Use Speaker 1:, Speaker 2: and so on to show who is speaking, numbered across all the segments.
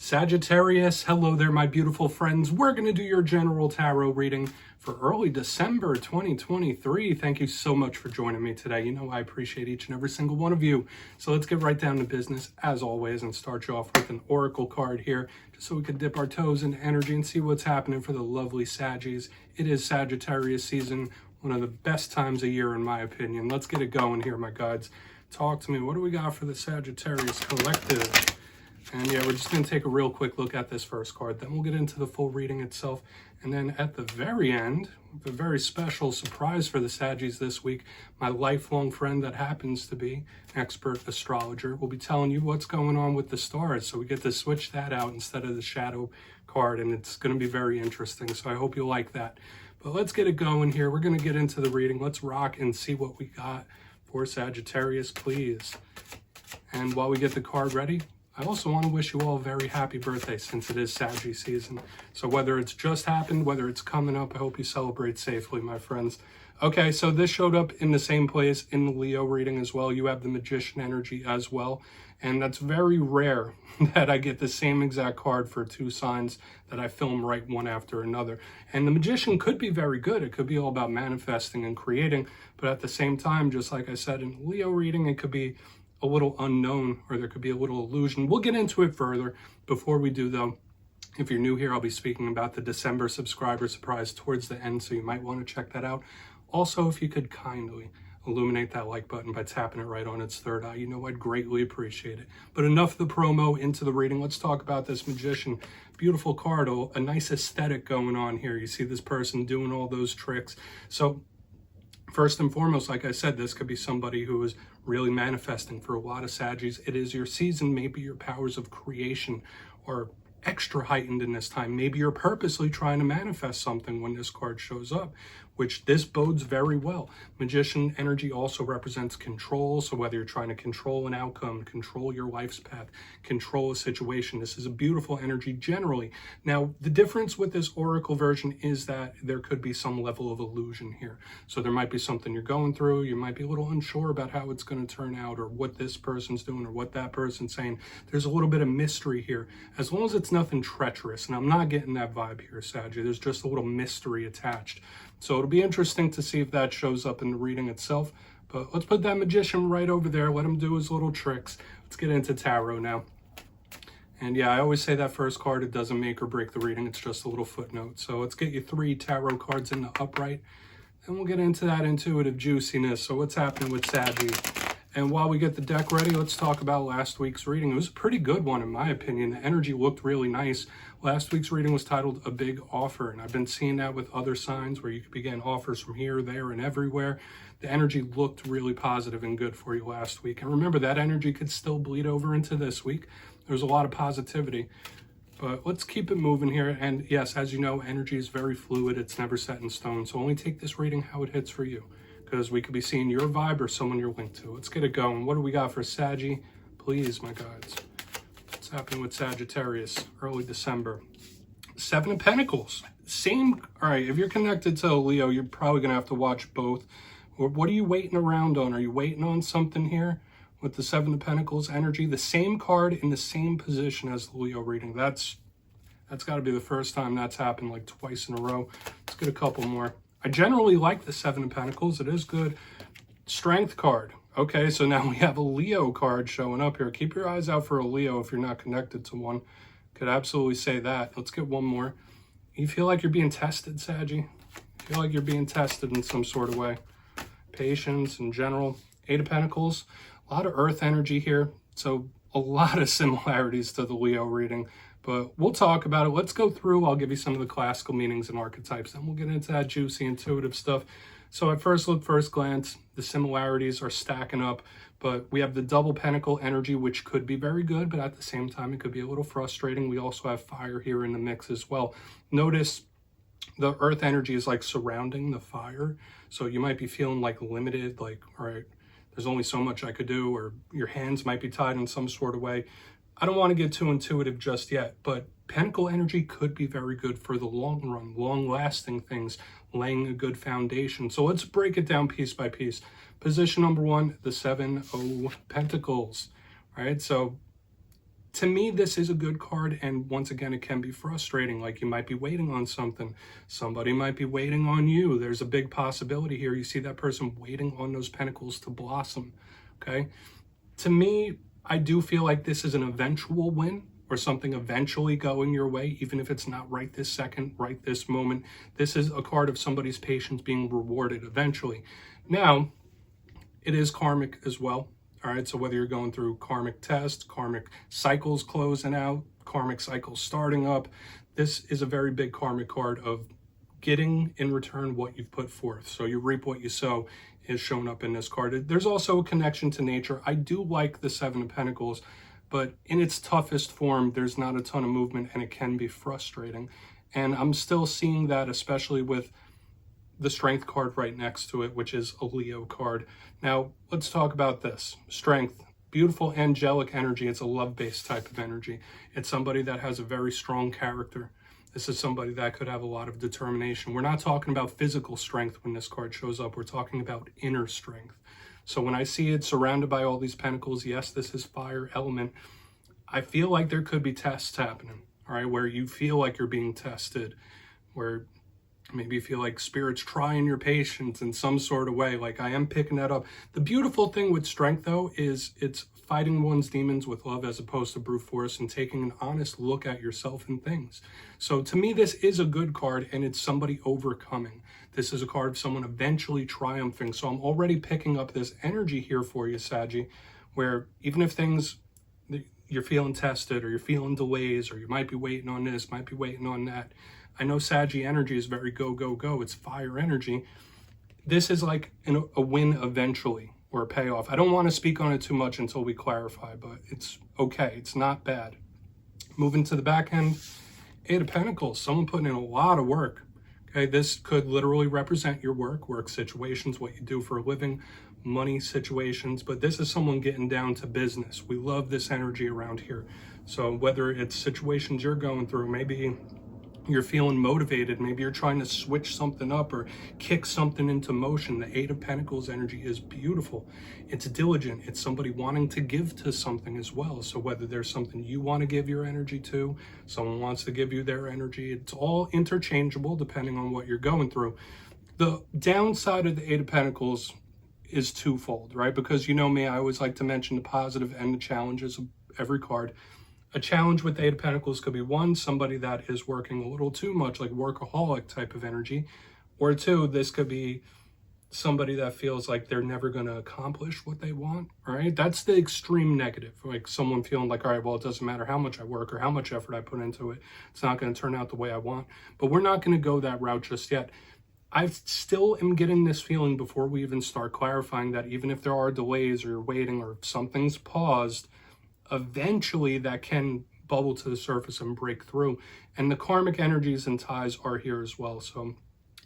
Speaker 1: Sagittarius, hello there, my beautiful friends. We're going to do your general tarot reading for early December 2023. Thank you so much for joining me today. You know, I appreciate each and every single one of you. So let's get right down to business, as always, and start you off with an oracle card here, just so we can dip our toes into energy and see what's happening for the lovely Saggies. It is Sagittarius season, one of the best times of year, in my opinion. Let's get it going here, my guides. Talk to me. What do we got for the Sagittarius collective? And yeah, we're just going to take a real quick look at this first card. Then we'll get into the full reading itself. And then at the very end, a very special surprise for the Saggies this week. My lifelong friend that happens to be an expert astrologer will be telling you what's going on with the stars. So we get to switch that out instead of the shadow card. And it's going to be very interesting. So I hope you like that. But let's get it going here. We're going to get into the reading. Let's rock and see what we got for Sagittarius, please. And while we get the card ready, I also want to wish you all a very happy birthday since it is Saggy season. So whether it's just happened, whether it's coming up, I hope you celebrate safely, my friends. Okay, so this showed up in the same place in the Leo reading as well. You have the Magician energy as well. And that's very rare that I get the same exact card for two signs that I film right one after another. And the Magician could be very good. It could be all about manifesting and creating. But at the same time, just like I said in the Leo reading, it could be a little unknown, or there could be a little illusion. We'll get into it further. Before we do, though, if you're new here, I'll be speaking about the December subscriber surprise towards the end, so you might want to check that out. Also, if you could kindly illuminate that like button by tapping it right on its third eye, you know, I'd greatly appreciate it. But enough of the promo, into the reading. Let's talk about this Magician. Beautiful card, a nice aesthetic going on here. You see this person doing all those tricks. So first and foremost, like I said, this could be somebody who is really manifesting. For a lot of Saggies, it is your season. Maybe your powers of creation are extra heightened in this time. Maybe you're purposely trying to manifest something when this card shows up, which this bodes very well. Magician energy also represents control. So whether you're trying to control an outcome, control your life's path, control a situation, this is a beautiful energy generally. Now, the difference with this oracle version is that there could be some level of illusion here. So there might be something you're going through. You might be a little unsure about how it's going to turn out, or what this person's doing, or what that person's saying. There's a little bit of mystery here, as long as it's nothing treacherous. And I'm not getting that vibe here, Saggy. There's just a little mystery attached. So it'll be interesting to see if that shows up in the reading itself. But let's put that Magician right over there. Let him do his little tricks. Let's get into tarot now. And yeah, I always say that first card, it doesn't make or break the reading. It's just a little footnote. So let's get you 3 tarot cards in the upright. And we'll get into that intuitive juiciness. So what's happening with Saggy? And while we get the deck ready, let's talk about last week's reading. It was a pretty good one, in my opinion. The energy looked really nice. Last week's reading was titled A Big Offer, and I've been seeing that with other signs where you could be getting offers from here, there, and everywhere. The energy looked really positive and good for you last week. And remember, that energy could still bleed over into this week. There's a lot of positivity. But let's keep it moving here. And yes, as you know, energy is very fluid. It's never set in stone. So only take this reading how it hits for you, because we could be seeing your vibe or someone you're linked to. Let's get it going. What do we got for Saggy? Please, my guides. What's happening with Sagittarius? Early December. 7 of Pentacles. Same. All right, if you're connected to Leo, you're probably going to have to watch both. What are you waiting around on? Are you waiting on something here with the 7 of Pentacles energy? The same card in the same position as the Leo reading. That's got to be the first time that's happened, like twice in a row. Let's get a couple more. I generally like the 7 of Pentacles. It is good. Strength card. Okay, so now we have a Leo card showing up here. Keep your eyes out for a Leo if you're not connected to one. Could absolutely say that. Let's get one more. You feel like you're being tested, Saggy? Feel like you're being tested in some sort of way. Patience in general. 8 of Pentacles. A lot of earth energy here. So a lot of similarities to the Leo reading. But we'll talk about it. Let's go through. I'll give you some of the classical meanings and archetypes. Then we'll get into that juicy, intuitive stuff. So at first look, first glance, the similarities are stacking up. But we have the double pentacle energy, which could be very good, but at the same time, it could be a little frustrating. We also have fire here in the mix as well. Notice the earth energy is like surrounding the fire. So you might be feeling like limited, like, all right, there's only so much I could do, or your hands might be tied in some sort of way. I don't want to get too intuitive just yet, but pentacle energy could be very good for the long run, long-lasting things, laying a good foundation. So let's break it down piece by piece. Position number 1, the 7 of Pentacles, right? So To me, this is a good card, and once again, it can be frustrating. Like, you might be waiting on something. Somebody might be waiting on you. There's a big possibility here. You see that person waiting on those pentacles to blossom, okay? To me, I do feel like this is an eventual win, or something eventually going your way, even if it's not right this second, right this moment. This is a card of somebody's patience being rewarded eventually. Now, it is karmic as well. All right, so whether you're going through karmic tests, karmic cycles closing out, karmic cycles starting up, this is a very big karmic card of getting in return what you've put forth. So you reap what you sow is shown up in this card. There's also a connection to nature. I do like the Seven of Pentacles, but in its toughest form, there's not a ton of movement, and it can be frustrating. And I'm still seeing that, especially with the Strength card right next to it, which is a Leo card. Now, let's talk about this. Strength, beautiful angelic energy. It's a love-based type of energy. It's somebody that has a very strong character. This is somebody that could have a lot of determination. We're not talking about physical strength when this card shows up. We're talking about inner strength. So when I see it surrounded by all these pentacles, yes, this is fire element. I feel like there could be tests happening, all right, where you feel like you're being tested, where maybe you feel like Spirit's trying your patience in some sort of way. Like, I am picking that up. The beautiful thing with Strength, though, is it's fighting one's demons with love as opposed to brute force, and taking an honest look at yourself and things. So to me, this is a good card, and it's somebody overcoming. This is a card of someone eventually triumphing. So I'm already picking up this energy here for you, Saggy, where even if things, you're feeling tested, or you're feeling delays, or you might be waiting on this, might be waiting on that. I know Saggy energy is very go, go, go. It's fire energy. This is like a win eventually, or a payoff. I don't want to speak on it too much until we clarify, but it's okay. It's not bad. Moving to the back end, Eight of Pentacles, someone putting in a lot of work. Okay, this could literally represent your work situations, what you do for a living, money situations, but this is someone getting down to business. We love this energy around here. So whether it's situations you're going through, maybe you're feeling motivated, maybe you're trying to switch something up or kick something into motion. The Eight of Pentacles energy is beautiful. It's diligent. It's somebody wanting to give to something as well. So whether there's something you want to give your energy to, someone wants to give you their energy, it's all interchangeable depending on what you're going through. The downside of the Eight of Pentacles is twofold, right? Because you know me, I always like to mention the positive and the challenges of every card. A challenge with the Eight of Pentacles could be, one, somebody that is working a little too much, like workaholic type of energy, or two, this could be somebody that feels like they're never going to accomplish what they want, right? That's the extreme negative, like someone feeling like, all right, well, it doesn't matter how much I work or how much effort I put into it, it's not going to turn out the way I want. But we're not going to go that route just yet. I still am getting this feeling before we even start clarifying that even if there are delays, or you're waiting, or something's paused, eventually that can bubble to the surface and break through. And the karmic energies and ties are here as well. So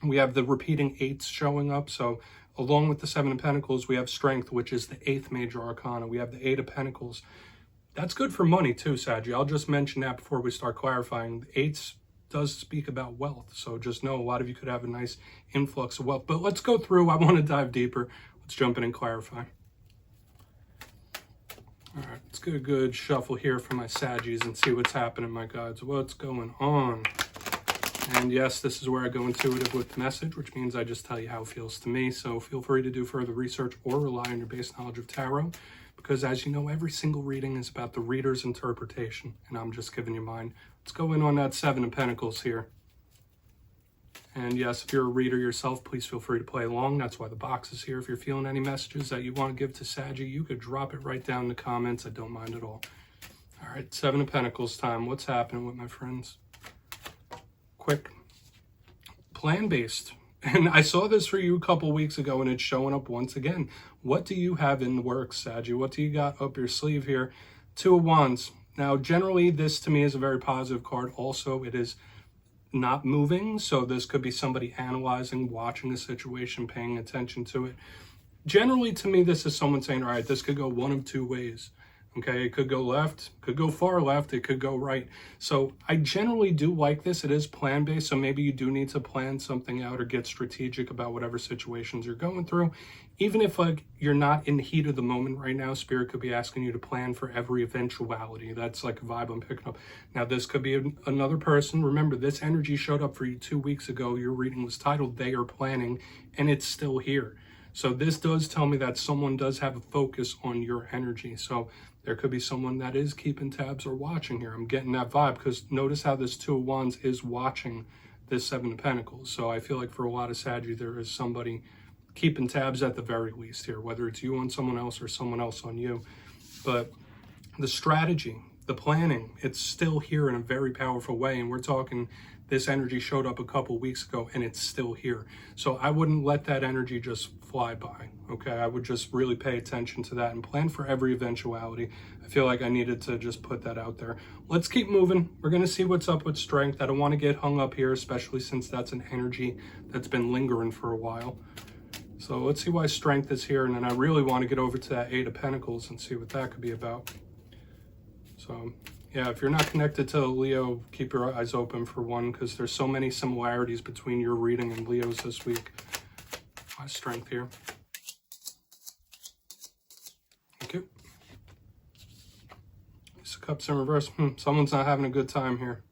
Speaker 1: we have the repeating eights showing up. So along with the Seven of Pentacles, we have Strength, which is the eighth major arcana. We have the Eight of Pentacles. That's good for money too, Saggy. I'll just mention that before we start clarifying. The eights does speak about wealth. So just know a lot of you could have a nice influx of wealth. But let's go through. I want to dive deeper. Let's jump in and clarify. All right, let's get a good shuffle here for my Saggies and see what's happening, my gods. What's going on? And yes, this is where I go intuitive with the message, which means I just tell you how it feels to me. So feel free to do further research or rely on your base knowledge of tarot, because as you know, every single reading is about the reader's interpretation, and I'm just giving you mine. Let's go in on that Seven of Pentacles here. And yes, if you're a reader yourself, please feel free to play along. That's why the box is here. If you're feeling any messages that you want to give to Saggy, you could drop it right down in the comments. I don't mind at all. All right, Seven of Pentacles time. What's happening with my friends? Quick. Plan-based. And I saw this for you a couple weeks ago, and it's showing up once again. What do you have in the works, Saggy? What do you got up your sleeve here? Two of Wands. Now, generally, this to me is a very positive card. Also, it is not moving, so this could be somebody analyzing, watching a situation, paying attention to it. Generally, to me, this is someone saying, all right, this could go one of two ways. Okay, it could go left, could go far left, it could go right. So I generally do like this. It is plan-based, so maybe you do need to plan something out or get strategic about whatever situations you're going through. Even if like you're not in the heat of the moment right now, Spirit could be asking you to plan for every eventuality. That's like a vibe I'm picking up. Now this could be another person. Remember, this energy showed up for you 2 weeks ago. Your reading was titled They Are Planning, and it's still here. So this does tell me that someone does have a focus on your energy. So there could be someone that is keeping tabs or watching here. I'm getting that vibe because notice how this Two of Wands is watching this Seven of Pentacles. So I feel like for a lot of Saggy, there is somebody keeping tabs at the very least here, whether it's you on someone else or someone else on you. But the strategy, the planning, it's still here in a very powerful way. And we're talking this energy showed up a couple weeks ago and it's still here. So I wouldn't let that energy just fly by, okay? I would just really pay attention to that and plan for every eventuality. I feel like I needed to just put that out there. Let's keep moving. We're gonna see what's up with Strength. I don't wanna get hung up here, especially since that's an energy that's been lingering for a while. So let's see why Strength is here. And then I really wanna get over to that Eight of Pentacles and see what that could be about. So yeah, if you're not connected to Leo, keep your eyes open for one, because there's so many similarities between your reading and Leo's this week. Why Strength here? Thank you. Ace of Cups in reverse. Someone's not having a good time here.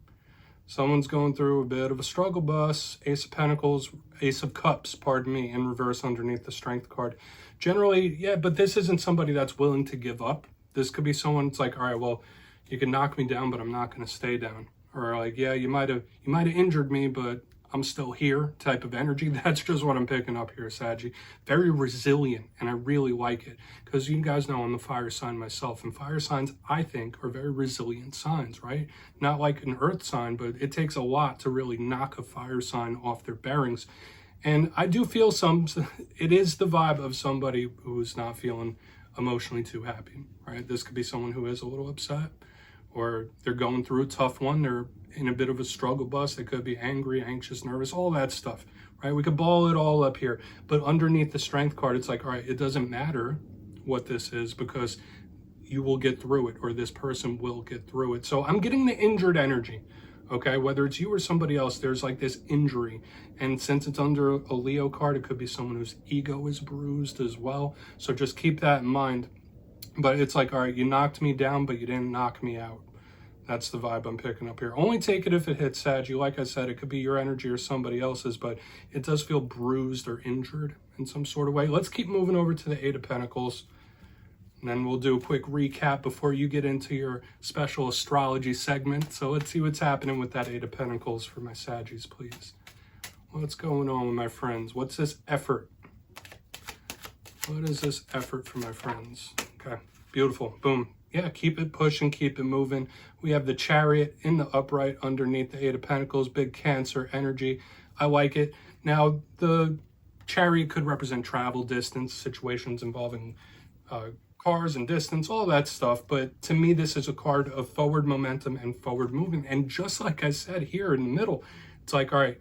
Speaker 1: Someone's going through a bit of a struggle bus. Ace of Pentacles, Ace of Cups, pardon me, in reverse underneath the Strength card. Generally, yeah, but this isn't somebody that's willing to give up. This could be someone that's like, all right, well, you can knock me down, but I'm not going to stay down. Or like, yeah, you might have injured me, but I'm still here type of energy. That's just what I'm picking up here, Saggy. Very resilient, and I really like it. Because you guys know I'm a fire sign myself, and fire signs, I think, are very resilient signs, right? Not like an earth sign, but it takes a lot to really knock a fire sign off their bearings. And I do feel it is the vibe of somebody who's not feeling emotionally too happy, right? This could be someone who is a little upset, or they're going through a tough one. They're in a bit of a struggle bus. They could be angry, anxious, nervous, all that stuff, right? We could ball it all up here. But underneath the Strength card, it's like, all right, it doesn't matter what this is because you will get through it, or this person will get through it. So I'm getting the injured energy, okay? Whether it's you or somebody else, there's like this injury. And since it's under a Leo card, it could be someone whose ego is bruised as well. So just keep that in mind. But it's like, all right, you knocked me down, but you didn't knock me out. That's the vibe I'm picking up here. Only take it if it hits Saggy. Like I said, it could be your energy or somebody else's, but it does feel bruised or injured in some sort of way. Let's keep moving over to the Eight of Pentacles. And then we'll do a quick recap before you get into your special astrology segment. So let's see what's happening with that Eight of Pentacles for my Saggies, please. What's going on with my friends? What's this effort? What is this effort for my friends? Okay, beautiful. Boom. Yeah, keep it pushing, keep it moving. We have the Chariot in the upright underneath the Eight of Pentacles, big Cancer energy. I like it. Now, the Chariot could represent travel, distance, situations involving cars and distance, all that stuff. But to me, this is a card of forward momentum and forward movement. And just like I said here in the middle, it's like, all right,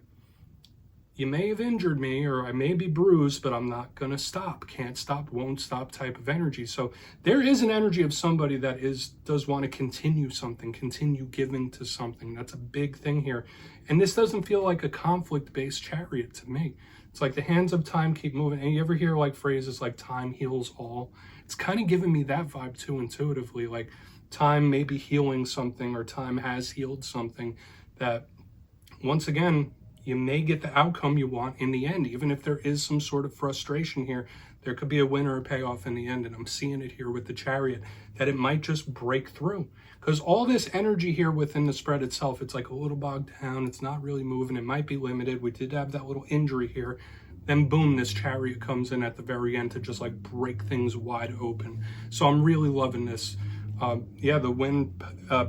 Speaker 1: you may have injured me or I may be bruised, but I'm not going to stop. Can't stop, won't stop type of energy. So there is an energy of somebody that does want to continue something, continue giving to something. That's a big thing here. And this doesn't feel like a conflict-based Chariot to me. It's like the hands of time keep moving. And you ever hear like phrases like time heals all? It's kind of giving me that vibe too intuitively. Like time may be healing something, or time has healed something that, once again, you may get the outcome you want in the end. Even if there is some sort of frustration here, there could be a win or a payoff in the end. And I'm seeing it here with the Chariot, that it might just break through. Because all this energy here within the spread itself, it's like a little bogged down. It's not really moving. It might be limited. We did have that little injury here. Then boom, this Chariot comes in at the very end to just like break things wide open. So I'm really loving this. Yeah, the win,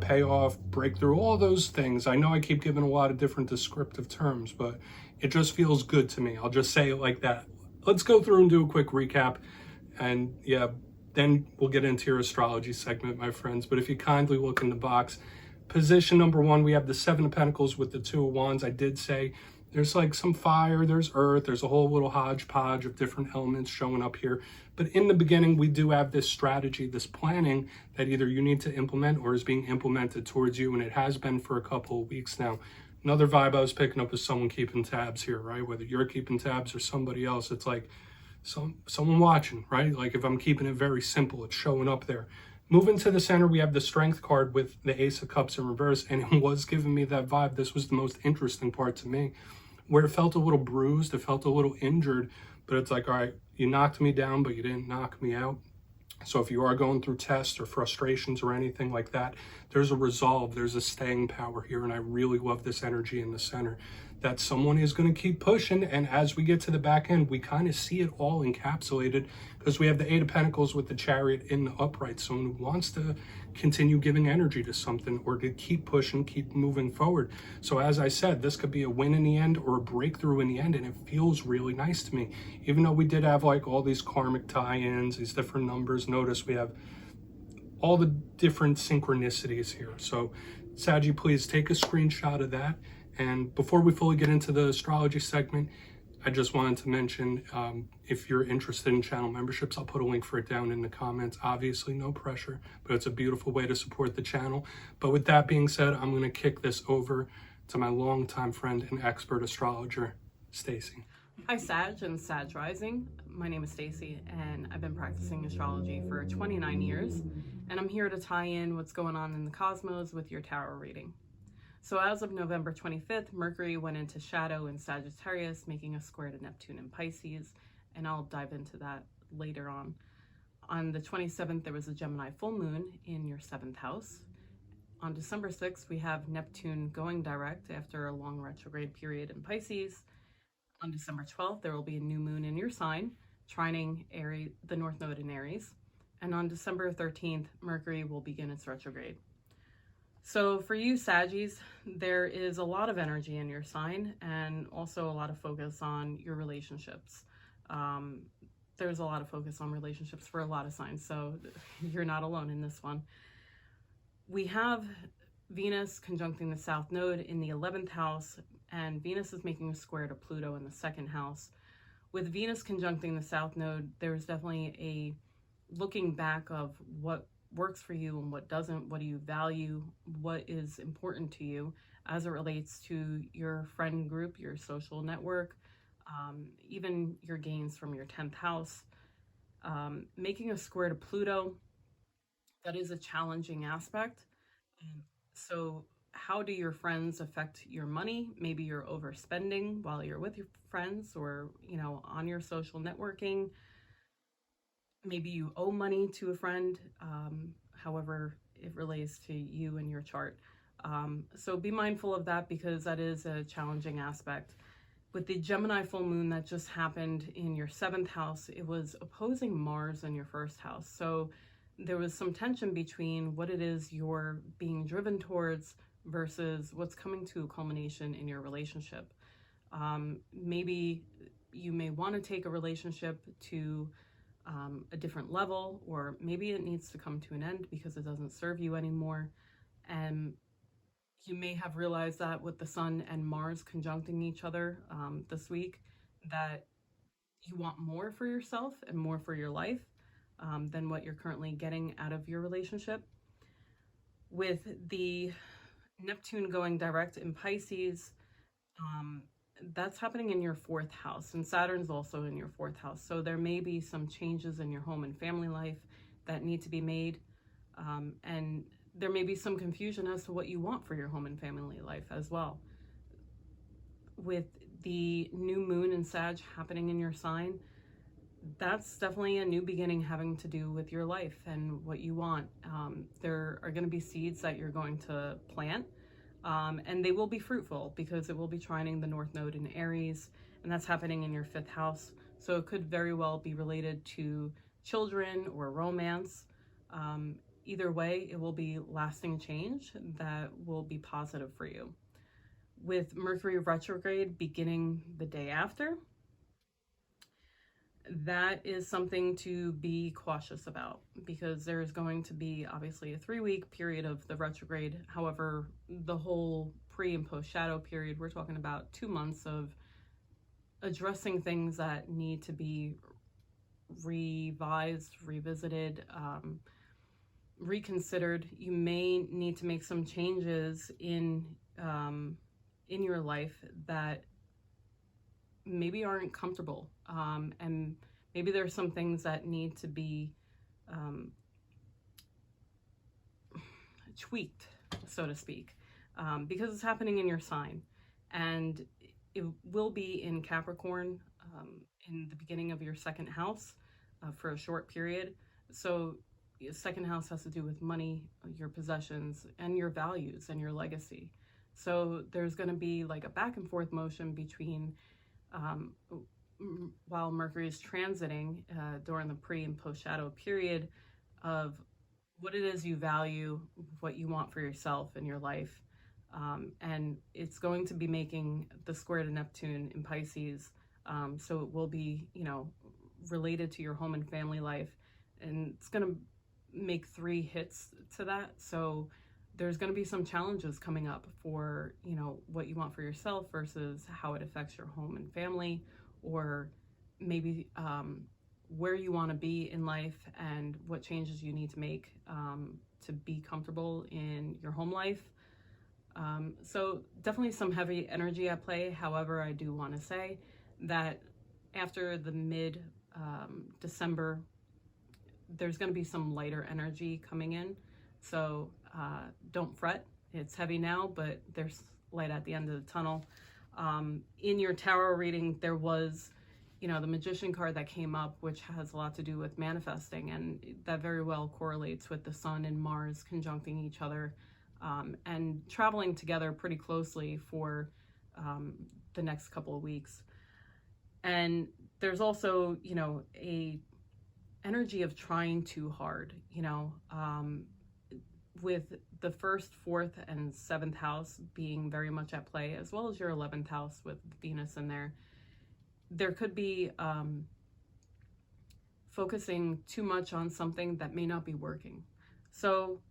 Speaker 1: payoff, breakthrough, all those things. I know I keep giving a lot of different descriptive terms, but it just feels good to me. I'll just say it like that. Let's go through and do a quick recap. And yeah, then we'll get into your astrology segment, my friends. But if you kindly look in the box, position number 1, we have the Seven of Pentacles with the Two of Wands. I did say There's like some fire, there's earth, there's a whole little hodgepodge of different elements showing up here. But in the beginning, we do have this strategy, this planning that either you need to implement or is being implemented towards you. And it has been for a couple of weeks now. Another vibe I was picking up is someone keeping tabs here, right? Whether you're keeping tabs or somebody else, it's like someone watching, right? Like if I'm keeping it very simple, it's showing up there. Moving to the center, we have the Strength card with the Ace of Cups in reverse, and it was giving me that vibe. This was the most interesting part to me, where it felt a little bruised, it felt a little injured, but it's like, all right, you knocked me down, but you didn't knock me out. So if you are going through tests or frustrations or anything like that, there's a resolve, there's a staying power here, and I really love this energy in the center, that someone is going to keep pushing. And as we get to the back end, we kind of see it all encapsulated, because we have the Eight of Pentacles with the Chariot in the upright. Someone who wants to continue giving energy to something or to keep pushing, keep moving forward. So as I said, this could be a win in the end or a breakthrough in the end, and it feels really nice to me. Even though we did have like all these karmic tie-ins, these different numbers, notice we have all the different synchronicities here. So Saggy, please take a screenshot of that. And before we fully get into the astrology segment, I just wanted to mention, if you're interested in channel memberships, I'll put a link for it down in the comments. Obviously, no pressure, but it's a beautiful way to support the channel. But with that being said, I'm going to kick this over to my longtime friend and expert astrologer, Stacy.
Speaker 2: Hi, Sag and Sag Rising. My name is Stacy, and I've been practicing astrology for 29 years, and I'm here to tie in what's going on in the cosmos with your tarot reading. So as of November 25th, Mercury went into shadow in Sagittarius, making a square to Neptune in Pisces, and I'll dive into that later on. On the 27th, there was a Gemini full moon in your 7th house. On December 6th, we have Neptune going direct after a long retrograde period in Pisces. On December 12th, there will be a new moon in your sign, trining Aries, the North Node in Aries. And on December 13th, Mercury will begin its retrograde. So for you, Saggies, there is a lot of energy in your sign and also a lot of focus on your relationships. There's a lot of focus on relationships for a lot of signs, so you're not alone in this one. We have Venus conjuncting the South Node in the 11th house, and Venus is making a square to Pluto in the 2nd house. With Venus conjuncting the South Node, there's definitely a looking back of what works for you and what doesn't, what do you value, what is important to you as it relates to your friend group, your social network, even your gains from your 10th house. Making a square to Pluto, that is a challenging aspect. So how do your friends affect your money? Maybe you're overspending while you're with your friends, or, you know, on your social networking. Maybe you owe money to a friend, however it relates to you and your chart. So be mindful of that, because that is a challenging aspect. With the Gemini full moon that just happened in your 7th house, it was opposing Mars in your 1st house. So there was some tension between what it is you're being driven towards versus what's coming to a culmination in your relationship. Maybe you may want to take a relationship to a different level, or maybe it needs to come to an end because it doesn't serve you anymore. And you may have realized that with the Sun and Mars conjuncting each other this week, that you want more for yourself and more for your life than what you're currently getting out of your relationship. With the Neptune going direct in Pisces, that's happening in your 4th house, and Saturn's also in your 4th house. So there may be some changes in your home and family life that need to be made. And there may be some confusion as to what you want for your home and family life as well. With the new moon in Sag happening in your sign, that's definitely a new beginning having to do with your life and what you want. There are going to be seeds that you're going to plant. And they will be fruitful because it will be trining the North Node in Aries, and that's happening in your 5th house. So it could very well be related to children or romance. Either way, it will be lasting change that will be positive for you. With Mercury retrograde beginning the day after, that is something to be cautious about, because there's going to be obviously a 3-week period of the retrograde. However, the whole pre and post shadow period, we're talking about 2 months of addressing things that need to be revised, revisited, reconsidered. You may need to make some changes in your life that maybe aren't comfortable, and maybe there's some things that need to be tweaked, so to speak, because it's happening in your sign, and it will be in Capricorn in the beginning of your second house for a short period. So your second house has to do with money, your possessions, and your values and your legacy. So there's going to be like a back and forth motion between while Mercury is transiting during the pre and post shadow period of what it is you value, what you want for yourself in your life. And it's going to be making the square to Neptune in Pisces. So it will be, related to your home and family life. And it's going to make 3 hits to that. So there's going to be some challenges coming up for, what you want for yourself versus how it affects your home and family, or maybe where you want to be in life and what changes you need to make to be comfortable in your home life. So definitely some heavy energy at play. However, I do want to say that after the mid-December, there's going to be some lighter energy coming in. So don't fret. It's heavy now, but there's light at the end of the tunnel. In your tarot reading, there was, the Magician card that came up, which has a lot to do with manifesting, and that very well correlates with the Sun and Mars conjuncting each other and traveling together pretty closely for the next couple of weeks. And there's also, a energy of trying too hard, with the 1st, 4th, and 7th house being very much at play, as well as your 11th house with Venus in there. There could be focusing too much on something that may not be working. So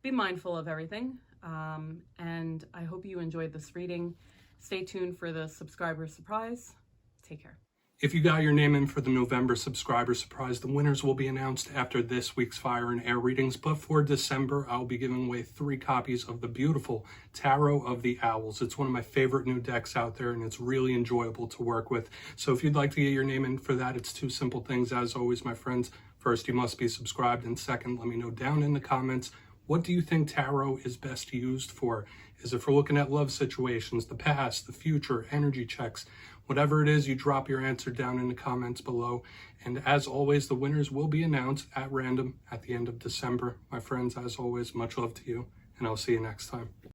Speaker 2: be mindful of everything. And I hope you enjoyed this reading. Stay tuned for the subscriber surprise. Take care.
Speaker 1: If you got your name in for the November subscriber surprise, the winners will be announced after this week's fire and air readings. But for December, I'll be giving away 3 copies of the beautiful Tarot of the Owls. It's one of my favorite new decks out there, and it's really enjoyable to work with. So if you'd like to get your name in for that, it's 2 simple things. As always, my friends, first, you must be subscribed. And second, let me know down in the comments, what do you think tarot is best used for? Is it for looking at love situations, the past, the future, energy checks? Whatever it is, you drop your answer down in the comments below. And as always, the winners will be announced at random at the end of December. My friends, as always, much love to you, and I'll see you next time.